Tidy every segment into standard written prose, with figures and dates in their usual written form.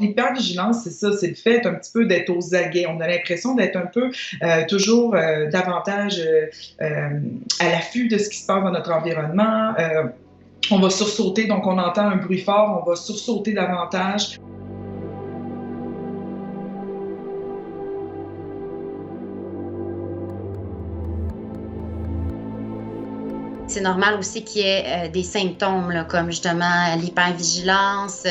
L'hypervigilance, c'est ça, c'est le fait un petit peu d'être aux aguets. On a l'impression d'être un peu toujours davantage à l'affût de ce qui se passe dans notre environnement. On va sursauter, donc on entend un bruit fort, on va sursauter davantage. C'est normal aussi qu'il y ait des symptômes là, comme justement l'hypervigilance,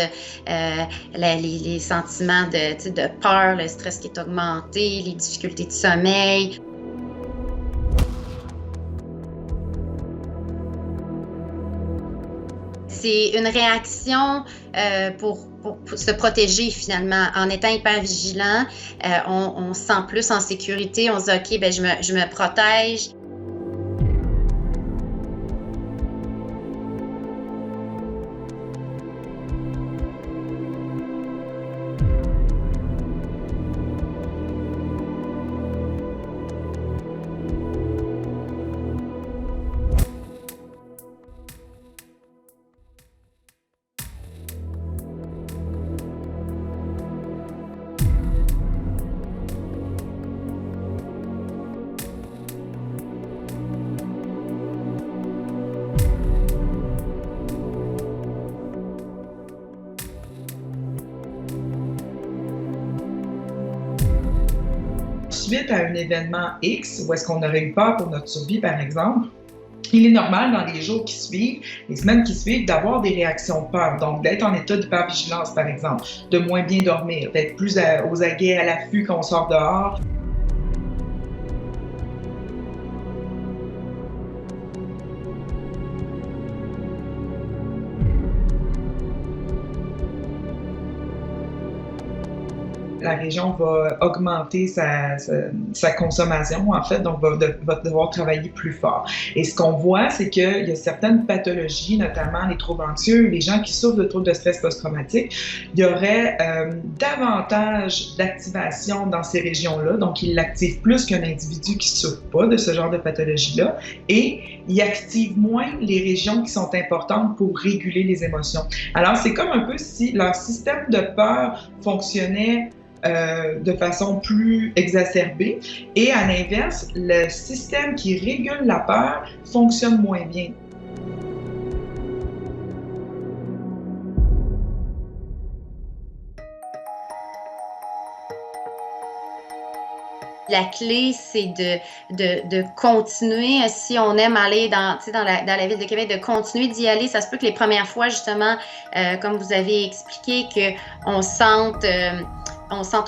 les sentiments de peur, le stress qui est augmenté, les difficultés de sommeil. C'est une réaction pour se protéger finalement. En étant hyper vigilant, on se sent plus en sécurité. On se dit, OK, ben, je me protège. Suite à un événement X, où est-ce qu'on aurait eu peur pour notre survie, par exemple, il est normal dans les jours qui suivent, les semaines qui suivent, d'avoir des réactions de peur. Donc, d'être en état d'hypervigilance, par exemple, de moins bien dormir, d'être plus aux aguets, à l'affût quand on sort dehors. La région va augmenter sa consommation, en fait, donc va devoir travailler plus fort. Et ce qu'on voit, c'est qu'il y a certaines pathologies, notamment les troubles anxieux, les gens qui souffrent de troubles de stress post-traumatique, il y aurait davantage d'activation dans ces régions-là, donc ils l'activent plus qu'un individu qui ne souffre pas de ce genre de pathologie-là, et ils activent moins les régions qui sont importantes pour réguler les émotions. Alors, c'est comme un peu si leur système de peur fonctionnait de façon plus exacerbée. Et à l'inverse, le système qui régule la peur fonctionne moins bien. La clé, c'est de continuer, si on aime aller dans la ville de Québec, de continuer d'y aller. Ça se peut que les premières fois, justement, comme vous avez expliqué, qu'on se sente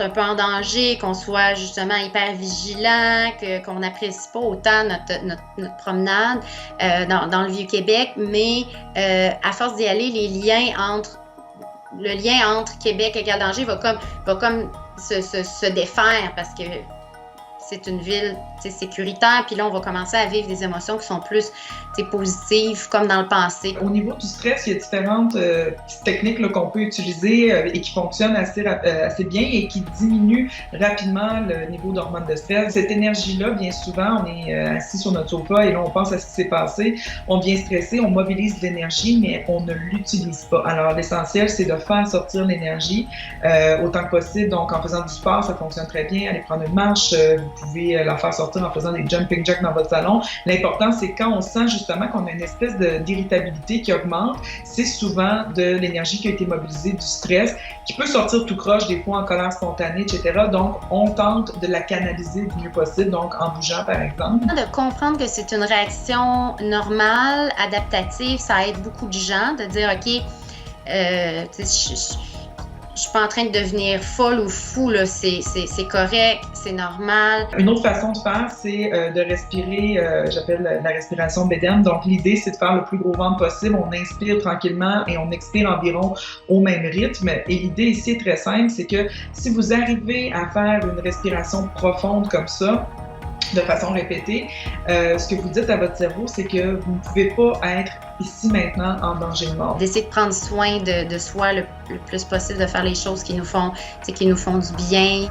un peu en danger, qu'on soit justement hyper vigilant, qu'on n'apprécie pas autant notre promenade dans le Vieux-Québec, mais à force d'y aller, le lien entre Québec et Égal-Danger va comme se défaire parce que c'est une ville sécuritaire, puis là, on va commencer à vivre des émotions qui sont plus positives, comme dans le passé. Au niveau du stress, il y a différentes petites techniques là, qu'on peut utiliser et qui fonctionnent assez bien et qui diminuent rapidement le niveau d'hormones de stress. Cette énergie-là, bien souvent, on est assis sur notre sofa et là, on pense à ce qui s'est passé, on vient stresser, on mobilise l'énergie, mais on ne l'utilise pas. Alors, l'essentiel, c'est de faire sortir l'énergie autant que possible. Donc, en faisant du sport, ça fonctionne très bien. Aller prendre une marche, vous pouvez la faire sortir en faisant des jumping jacks dans votre salon. L'important, c'est quand on sent justement qu'on a une espèce d'irritabilité qui augmente, c'est souvent de l'énergie qui a été mobilisée, du stress, qui peut sortir tout croche, des fois en colère spontanée, etc. Donc, on tente de la canaliser du mieux possible, donc en bougeant, par exemple. De comprendre que c'est une réaction normale, adaptative, ça aide beaucoup de gens de dire, OK, je suis pas en train de devenir folle ou fou, là. C'est correct, c'est normal. Une autre façon de faire, c'est de respirer, j'appelle la respiration bédaine. Donc, l'idée, c'est de faire le plus gros ventre possible. On inspire tranquillement et on expire environ au même rythme. Et l'idée ici est très simple, c'est que si vous arrivez à faire une respiration profonde comme ça, de façon répétée, ce que vous dites à votre cerveau, c'est que vous ne pouvez pas être ici maintenant en danger de mort. D'essayer de prendre soin de soi le plus possible, de faire les choses qui nous font du bien.